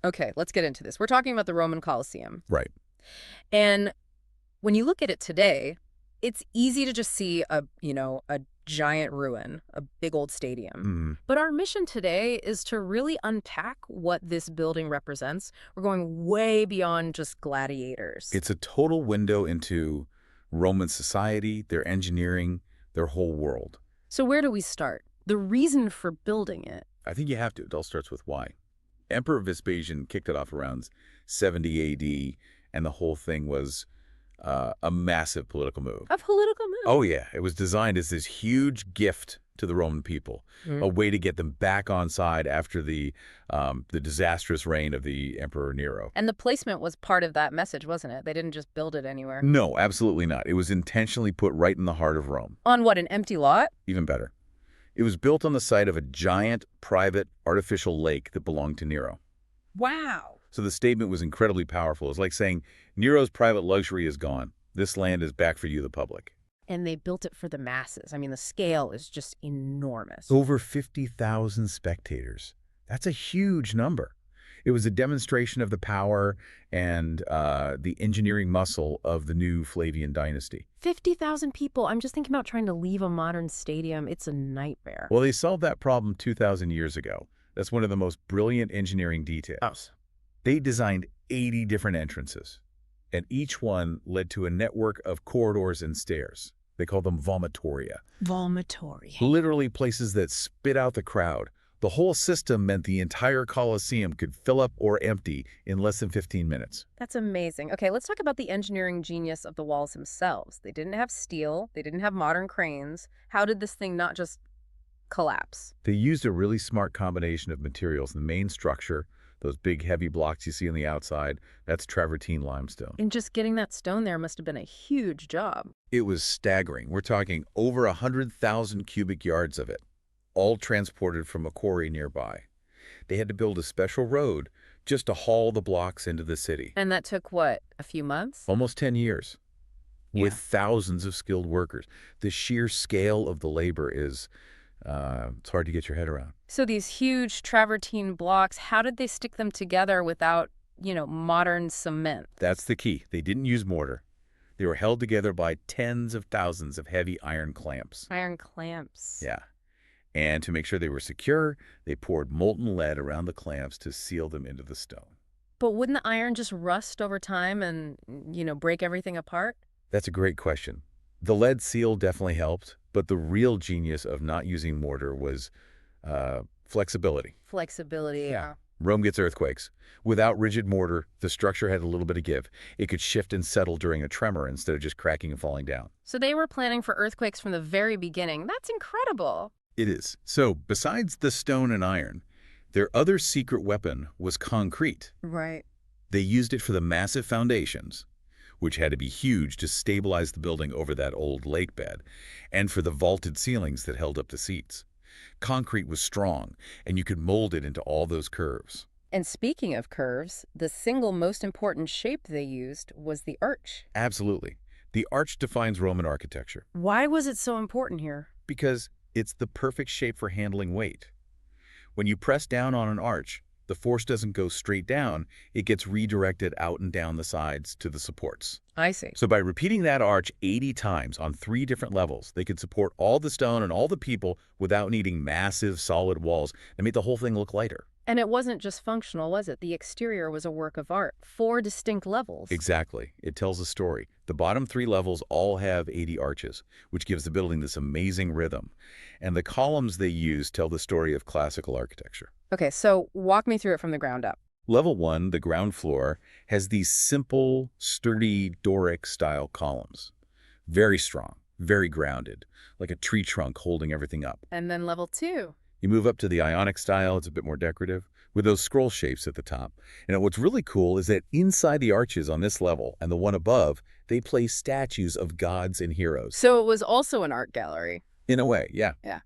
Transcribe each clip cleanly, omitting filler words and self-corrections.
Okay, let's get into this. We're talking about the Roman Colosseum. Right. And when you look at it today, it's easy to just see a giant ruin, a big old stadium. Mm. But our mission today is to really unpack what this building represents. We're going way beyond just gladiators. It's a total window into Roman society, their engineering, their whole world. So where do we start? The reason for building it. I think you have to. It all starts with why. Emperor Vespasian kicked it off around 70 A.D., and the whole thing was a massive political move. A political move? Oh, yeah. It was designed as this huge gift to the Roman people, a way to get them back on side after the disastrous reign of the Emperor Nero. And the placement was part of that message, wasn't it? They didn't just build it anywhere. No, absolutely not. It was intentionally put right in the heart of Rome. On what, an empty lot? Even better. It was built on the site of a giant, private, artificial lake that belonged to Nero. Wow. So the statement was incredibly powerful. It's like saying, Nero's private luxury is gone. This land is back for you, the public. And they built it for the masses. I mean, the scale is just enormous. Over 50,000 spectators. That's a huge number. It was a demonstration of the power and the engineering muscle of the new Flavian dynasty. 50,000 people. I'm just thinking about trying to leave a modern stadium. It's a nightmare. Well, they solved that problem 2,000 years ago. That's one of the most brilliant engineering details. They designed 80 different entrances, and each one led to a network of corridors and stairs. They call them vomitoria. Vomitoria. Literally places that spit out the crowd. The whole system meant the entire Colosseum could fill up or empty in less than 15 minutes. That's amazing. Okay, let's talk about the engineering genius of the walls themselves. They didn't have steel. They didn't have modern cranes. How did this thing not just collapse? They used a really smart combination of materials. The main structure, those big heavy blocks you see on the outside, that's travertine limestone. And just getting that stone there must have been a huge job. It was staggering. We're talking over 100,000 cubic yards of it, all transported from a quarry nearby. They had to build a special road just to haul the blocks into the city. And that took, what, a few months? Almost 10 years, with thousands of skilled workers. The sheer scale of the labor is, it's hard to get your head around. So these huge travertine blocks, how did they stick them together without, modern cement? That's the key. They didn't use mortar. They were held together by tens of thousands of heavy iron clamps. Iron clamps. Yeah. And to make sure they were secure, they poured molten lead around the clamps to seal them into the stone. But wouldn't the iron just rust over time and, break everything apart? That's a great question. The lead seal definitely helped, but the real genius of not using mortar was flexibility. Flexibility, yeah. Rome gets earthquakes. Without rigid mortar, the structure had a little bit of give. It could shift and settle during a tremor instead of just cracking and falling down. So they were planning for earthquakes from the very beginning. That's incredible. It is. So, besides the stone and iron, their other secret weapon was concrete. Right. They used it for the massive foundations, which had to be huge to stabilize the building over that old lake bed, and for the vaulted ceilings that held up the seats. Concrete was strong, and you could mold it into all those curves. And speaking of curves, the single most important shape they used was the arch. Absolutely. The arch defines Roman architecture. Why was it so important here? Because it's the perfect shape for handling weight. When you press down on an arch, the force doesn't go straight down, it gets redirected out and down the sides to the supports. I see. So by repeating that arch 80 times on 3 different levels, they could support all the stone and all the people without needing massive solid walls that made the whole thing look lighter. And it wasn't just functional, was it? The exterior was a work of art. 4 distinct levels. Exactly. It tells a story. The bottom 3 levels all have 80 arches, which gives the building this amazing rhythm. And the columns they use tell the story of classical architecture. Okay, so walk me through it from the ground up. Level 1, the ground floor, has these simple, sturdy Doric-style columns. Very strong, very grounded, like a tree trunk holding everything up. And then level 2. You move up to the Ionic style, it's a bit more decorative, with those scroll shapes at the top. And what's really cool is that inside the arches on this level and the one above, they place statues of gods and heroes. So it was also an art gallery. In a way, yeah. Yeah.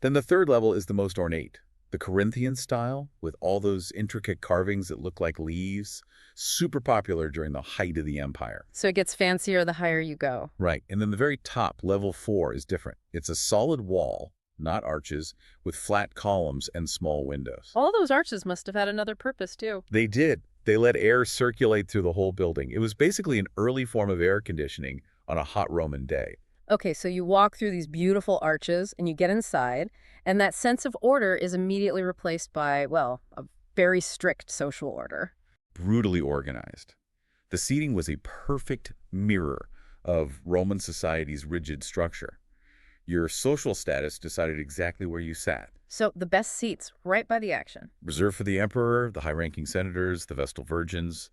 Then the third level is the most ornate. The Corinthian style, with all those intricate carvings that look like leaves, super popular during the height of the empire. So it gets fancier the higher you go. Right, and then the very top, level 4, is different. It's a solid wall not arches, with flat columns and small windows. All those arches must have had another purpose, too. They did. They let air circulate through the whole building. It was basically an early form of air conditioning on a hot Roman day. Okay, so you walk through these beautiful arches and you get inside, and that sense of order is immediately replaced by, well, a very strict social order. Brutally organized. The seating was a perfect mirror of Roman society's rigid structure. Your social status decided exactly where you sat. So the best seats right by the action. Reserved for the emperor, the high-ranking senators, the Vestal Virgins.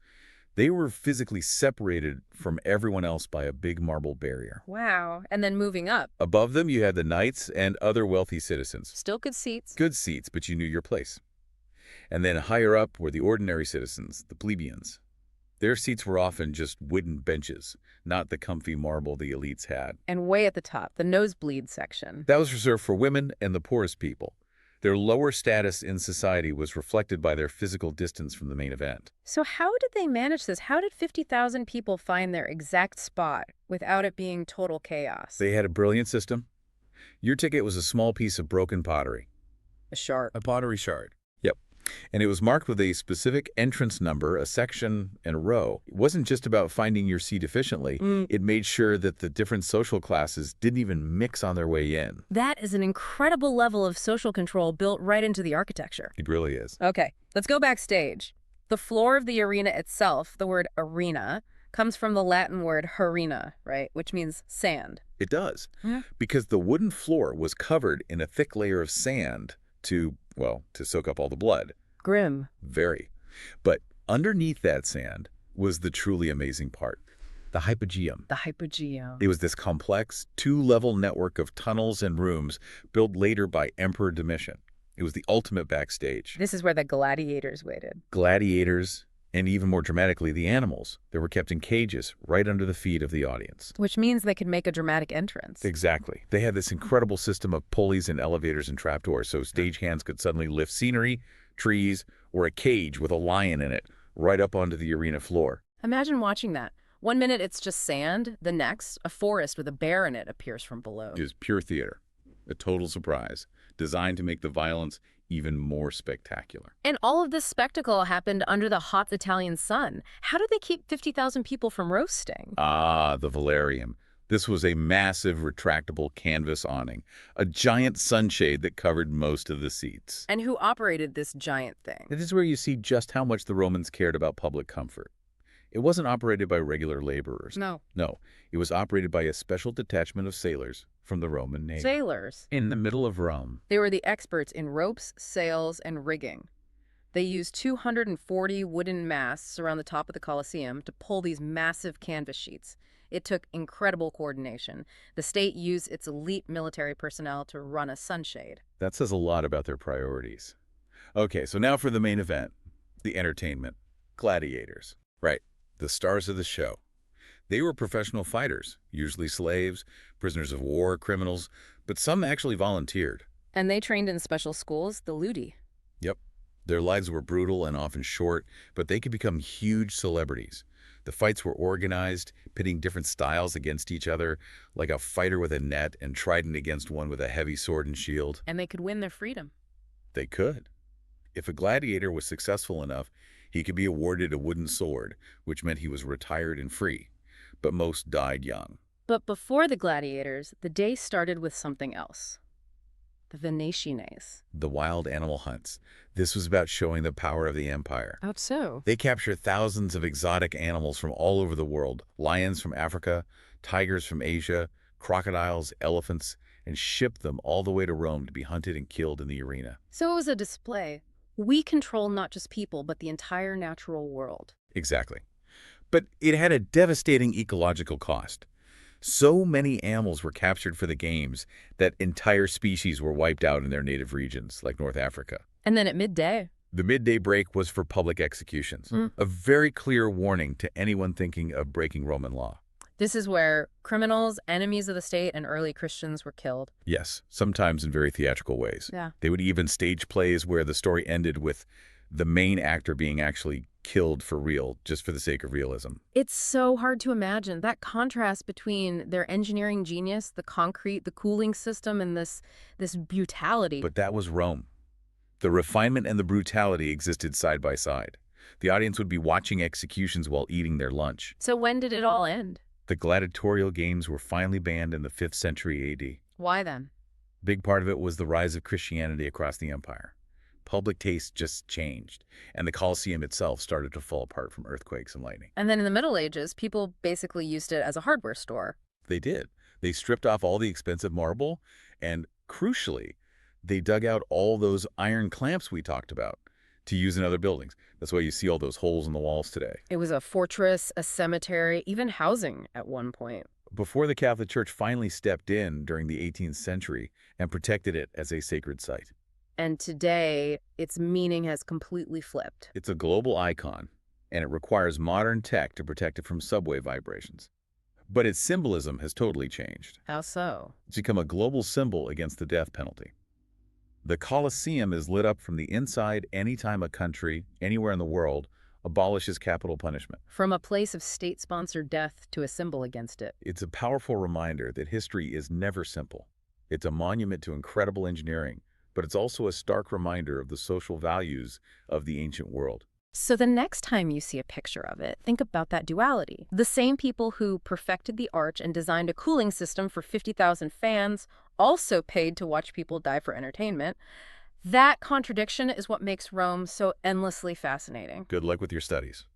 They were physically separated from everyone else by a big marble barrier. Wow. And then moving up. Above them, you had the knights and other wealthy citizens. Still good seats. Good seats, but you knew your place. And then higher up were the ordinary citizens, the plebeians. Their seats were often just wooden benches, not the comfy marble the elites had. And way at the top, the nosebleed section. That was reserved for women and the poorest people. Their lower status in society was reflected by their physical distance from the main event. So how did they manage this? How did 50,000 people find their exact spot without it being total chaos? They had a brilliant system. Your ticket was a small piece of broken pottery. A shard. A pottery shard. Yep. And it was marked with a specific entrance number, a section, and a row. It wasn't just about finding your seat efficiently. It made sure that the different social classes didn't even mix on their way in. That is an incredible level of social control built right into the architecture. It really is. Okay, let's go backstage. The floor of the arena itself, the word arena, comes from the Latin word harina, right? Which means sand. It does. Yeah. Because the wooden floor was covered in a thick layer of sand to soak up all the blood. Grim. Very. But underneath that sand was the truly amazing part, the hypogeum. The hypogeum. It was this complex, two-level network of tunnels and rooms built later by Emperor Domitian. It was the ultimate backstage. This is where the gladiators waited. Gladiators, and even more dramatically, the animals that were kept in cages right under the feet of the audience. Which means they could make a dramatic entrance. Exactly. They had this incredible system of pulleys and elevators and trapdoors, so stagehands could suddenly lift scenery, trees, or a cage with a lion in it right up onto the arena floor. Imagine watching that. One minute it's just sand, the next, a forest with a bear in it appears from below. It was pure theater, a total surprise, designed to make the violence even more spectacular. And all of this spectacle happened under the hot Italian sun. How did they keep 50,000 people from roasting? Ah, the Valerium. This was a massive retractable canvas awning, a giant sunshade that covered most of the seats. And who operated this giant thing? This is where you see just how much the Romans cared about public comfort. It wasn't operated by regular laborers. No. No, it was operated by a special detachment of sailors from the Roman Navy. Sailors. In the middle of Rome. They were the experts in ropes, sails, and rigging. They used 240 wooden masts around the top of the Colosseum to pull these massive canvas sheets. It took incredible coordination. The state used its elite military personnel to run a sunshade. That says a lot about their priorities. Okay, so now for the main event, the entertainment. Gladiators. Right, the stars of the show. They were professional fighters, usually slaves, prisoners of war, criminals, but some actually volunteered. And they trained in special schools, the ludi. Yep. Their lives were brutal and often short, but they could become huge celebrities. The fights were organized, pitting different styles against each other, like a fighter with a net and trident against one with a heavy sword and shield. And they could win their freedom. They could. If a gladiator was successful enough, he could be awarded a wooden sword, which meant he was retired and free. But most died young. But before the gladiators, the day started with something else. The Venetianes. The wild animal hunts. This was about showing the power of the empire. How so? They captured thousands of exotic animals from all over the world. Lions from Africa, tigers from Asia, crocodiles, elephants, and shipped them all the way to Rome to be hunted and killed in the arena. So it was a display. We control not just people, but the entire natural world. Exactly. But it had a devastating ecological cost. So many animals were captured for the games that entire species were wiped out in their native regions, like North Africa. And then at midday. The midday break was for public executions, a very clear warning to anyone thinking of breaking Roman law. This is where criminals, enemies of the state, and early Christians were killed. Yes, sometimes in very theatrical ways. Yeah. They would even stage plays where the story ended with the main actor being actually killed for real, just for the sake of realism. It's so hard to imagine that contrast between their engineering genius, the concrete, the cooling system, and this brutality. But that was Rome. The refinement and the brutality existed side by side. The audience would be watching executions while eating their lunch. So when did it all end? The gladiatorial games were finally banned in the 5th century AD. Why then? Big part of it was the rise of Christianity across the empire. Public taste just changed, and the Colosseum itself started to fall apart from earthquakes and lightning. And then in the Middle Ages, people basically used it as a hardware store. They did. They stripped off all the expensive marble, and crucially, they dug out all those iron clamps we talked about to use in other buildings. That's why you see all those holes in the walls today. It was a fortress, a cemetery, even housing at one point. Before the Catholic Church finally stepped in during the 18th century and protected it as a sacred site. And today, its meaning has completely flipped. It's a global icon, and it requires modern tech to protect it from subway vibrations. But its symbolism has totally changed. How so? It's become a global symbol against the death penalty. The Colosseum is lit up from the inside anytime a country, anywhere in the world, abolishes capital punishment. From a place of state-sponsored death to a symbol against it. It's a powerful reminder that history is never simple. It's a monument to incredible engineering, but it's also a stark reminder of the social values of the ancient world. So the next time you see a picture of it, think about that duality. The same people who perfected the arch and designed a cooling system for 50,000 fans also paid to watch people die for entertainment. That contradiction is what makes Rome so endlessly fascinating. Good luck with your studies.